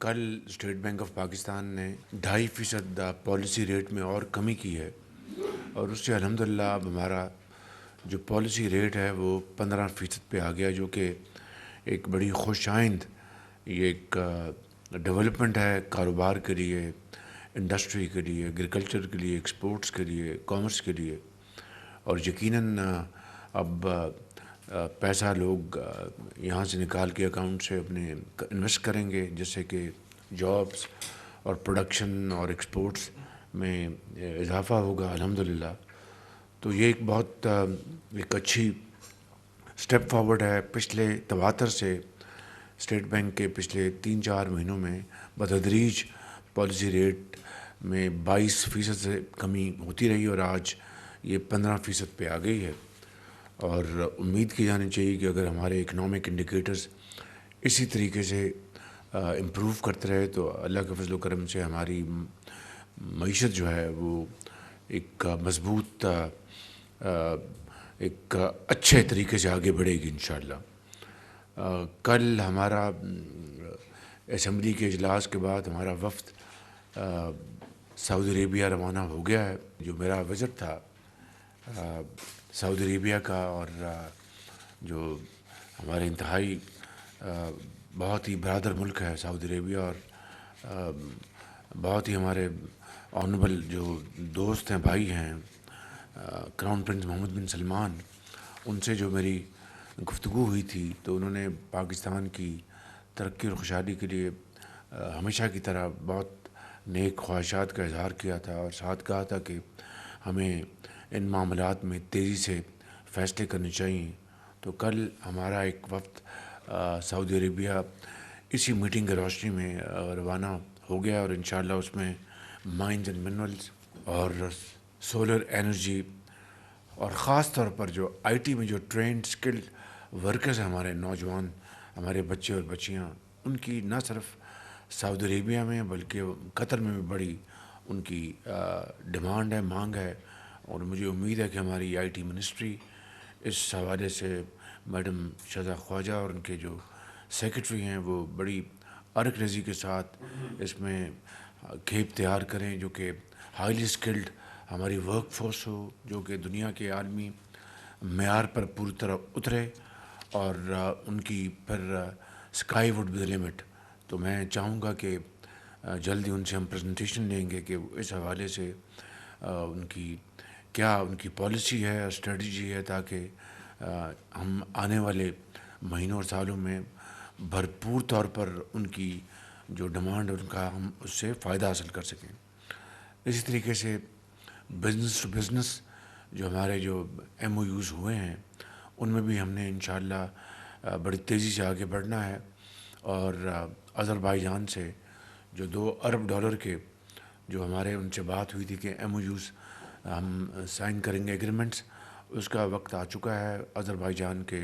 کل state bank of Pakistan نے 2.5% policy rate میں اور کمی کی ہے، اور اس سے الحمدللہ اب ہمارا جو پالیسی ریٹ ہے وہ 15% پہ آ گیا، جو کہ ایک بڑی خوش آئند یہ ایک ڈیولپمنٹ ہے کاروبار کے لیے، انڈسٹری کے لیے، ایگریکلچر کے لیے، ایکسپورٹس کے لیے، کامرس کے لیے. اور یقیناً اب پیسہ لوگ یہاں سے نکال کے اکاؤنٹ سے اپنے انویسٹ کریں گے، جس سے کہ جابس اور پروڈکشن اور ایکسپورٹس میں اضافہ ہوگا الحمدللہ. تو یہ ایک بہت ایک اچھی اسٹیپ فارورڈ ہے. پچھلے تواتر سے اسٹیٹ بینک کے پچھلے 3-4 مہینوں میں بتدریج پالیسی ریٹ میں 22% سے کمی ہوتی رہی، اور آج یہ 15% پہ آ گئی ہے. اور امید کی جانی چاہیے کہ اگر ہمارے اکنامک انڈیکیٹرز اسی طریقے سے امپروو کرتے رہے تو اللہ کے فضل و کرم سے ہماری معیشت جو ہے وہ ایک مضبوط ایک اچھے طریقے سے آگے بڑھے گی انشاءاللہ. کل ہمارا اسمبلی کے اجلاس کے بعد ہمارا وفد سعودی عربیہ روانہ ہو گیا ہے. جو میرا وزٹ تھا سعودی عربیہ کا، اور جو ہمارے انتہائی بہت ہی برادر ملک ہے سعودی عربیہ، اور بہت ہی ہمارے آنریبل جو دوست ہیں، بھائی ہیں، کراؤن پرنس محمد بن سلمان، ان سے جو میری گفتگو ہوئی تھی تو انہوں نے پاکستان کی ترقی اور خوشحالی کے لیے ہمیشہ کی طرح بہت نیک خواہشات کا اظہار کیا تھا، اور ساتھ کہا تھا کہ ہمیں ان معاملات میں تیزی سے فیصلے کرنے چاہیے. تو کل ہمارا ایک وفد سعودی عربیہ اسی میٹنگ کی روشنی میں روانہ ہو گیا، اور انشاءاللہ اس میں مائنز اینڈ منرلز اور سولر انرجی، اور خاص طور پر جو آئی ٹی میں جو ٹرینڈ اسکلڈ ورکرز ہیں، ہمارے نوجوان، ہمارے بچے اور بچیاں، ان کی نہ صرف سعودی عربیہ میں بلکہ قطر میں بھی بڑی ان کی ڈیمانڈ ہے، مانگ ہے. اور مجھے امید ہے کہ ہماری آئی ٹی منسٹری اس حوالے سے میڈم شہزاد خواجہ اور ان کے جو سیکرٹری ہیں وہ بڑی عرق ریزی کے ساتھ اس میں کھیپ تیار کریں، جو کہ ہائیلی اسکلڈ ہماری ورک فورس ہو، جو کہ دنیا کے عالمی معیار پر پوری طرح اترے، اور ان کی پھر sky would be the limit. تو میں چاہوں گا کہ جلدی ان سے ہم پریزنٹیشن لیں گے کہ اس حوالے سے ان کی کیا ان کی پالیسی ہے اور اسٹریٹجی ہے، تاکہ ہم آنے والے مہینوں اور سالوں میں بھرپور طور پر ان کی جو ڈیمانڈ ہے ان کا ہم اس سے فائدہ حاصل کر سکیں. اسی طریقے سے بزنس ٹو بزنس جو ہمارے جو ایم او یوز ہوئے ہیں ان میں بھی ہم نے انشاءاللہ بڑی تیزی سے آگے بڑھنا ہے. اور آذربائیجان سے جو $2 ارب کے جو ہمارے ان سے بات ہوئی تھی کہ ایم او یوز ہم سائن کریں گے ایگریمنٹس، اس کا وقت آ چکا ہے. آذربائیجان کے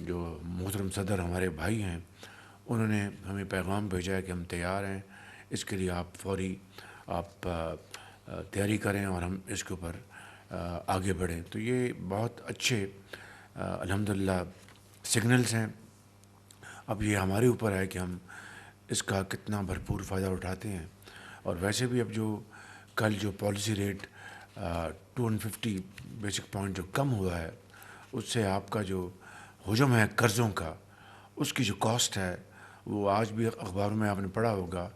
جو محترم صدر ہمارے بھائی ہیں انہوں نے ہمیں پیغام بھیجا ہے کہ ہم تیار ہیں، اس کے لیے آپ فوری آپ تیاری کریں اور ہم اس کے اوپر آگے بڑھیں. تو یہ بہت اچھے الحمدللہ سگنلز ہیں. اب یہ ہمارے اوپر ہے کہ ہم اس کا کتنا بھرپور فائدہ اٹھاتے ہیں. اور ویسے بھی اب جو کل جو پالیسی ریٹ 250 بیسک پوائنٹ جو کم ہوا ہے، اس سے آپ کا جو حجم ہے قرضوں کا، اس کی جو کاسٹ ہے وہ آج بھی اخباروں میں آپ نے پڑھا ہوگا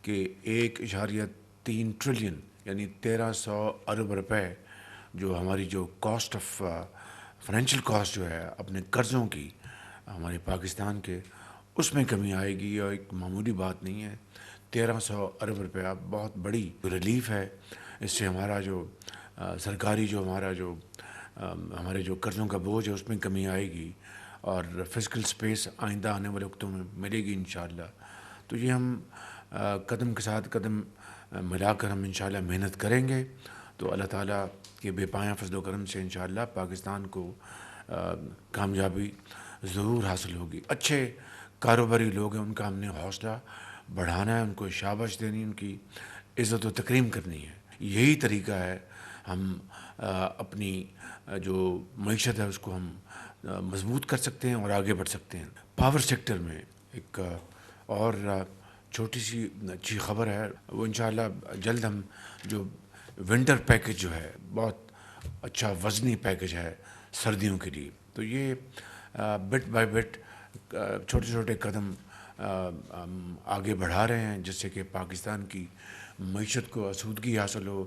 کہ 1.3 ٹریلین یعنی 1300 ارب روپے جو ہماری جو کاسٹ آف فائنینشیل کاسٹ جو ہے اپنے قرضوں کی ہمارے پاکستان کے، اس میں کمی آئے گی. اور ایک معمولی بات نہیں ہے، 1300 ارب روپیہ بہت بڑی ریلیف ہے. اس سے ہمارا جو سرکاری جو ہمارا جو ہمارے جو قرضوں کا بوجھ ہے اس میں کمی آئے گی، اور فزیکل سپیس آئندہ آنے والے وقتوں میں ملے گی انشاءاللہ. تو یہ ہم قدم کے ساتھ قدم ملا کر ہم انشاءاللہ محنت کریں گے تو اللہ تعالیٰ کے بے پایاں فضل و کرم سے انشاءاللہ پاکستان کو کامیابی ضرور حاصل ہوگی. اچھے کاروباری لوگ ہیں، ان کا ہم نے حوصلہ بڑھانا ہے، ان کو شاباش دینی، ان کی عزت و تکریم کرنی ہے. یہی طریقہ ہے ہم اپنی جو معیشت ہے اس کو ہم مضبوط کر سکتے ہیں اور آگے بڑھ سکتے ہیں. پاور سیکٹر میں ایک اور چھوٹی سی اچھی خبر ہے، وہ انشاءاللہ جلد ہم جو ونٹر پیکج جو ہے بہت اچھا وزنی پیکج ہے سردیوں کے لیے، تو یہ بٹ بائی بٹ چھوٹے چھوٹے قدم ہم آگے بڑھا رہے ہیں، جس سے کہ پاکستان کی معیشت کو آسودگی حاصل ہو،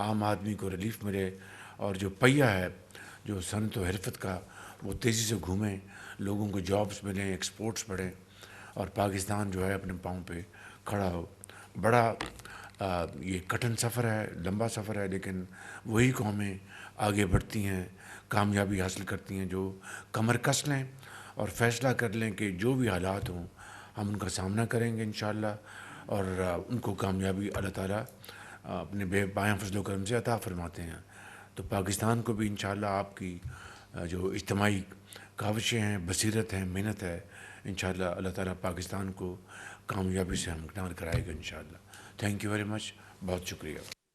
عام آدمی کو ریلیف ملے، اور جو پہیہ ہے جو صنعت و حرفت کا وہ تیزی سے گھومیں، لوگوں کو جابس ملیں، ایکسپورٹس بڑھیں، اور پاکستان جو ہے اپنے پاؤں پہ کھڑا ہو۔ بڑا یہ کٹھن سفر ہے، لمبا سفر ہے، لیکن وہی قومیں آگے بڑھتی ہیں، کامیابی حاصل کرتی ہیں جو کمر کس لیں اور فیصلہ کر لیں کہ جو بھی حالات ہوں ہم ان کا سامنا کریں گے انشاءاللہ، اور ان کو کامیابی اللہ تعالیٰ اپنے بے پایہ فضل و کرم سے عطا فرماتے ہیں۔ تو پاکستان کو بھی انشاءاللہ آپ کی جو اجتماعی کاوشیں ہیں، بصیرت ہے، محنت ہے، انشاءاللہ اللہ تعالیٰ پاکستان کو کامیابی سے ہمکنار کرائے گا انشاءاللہ۔ تھینک یو ویری مچ، بہت شکریہ۔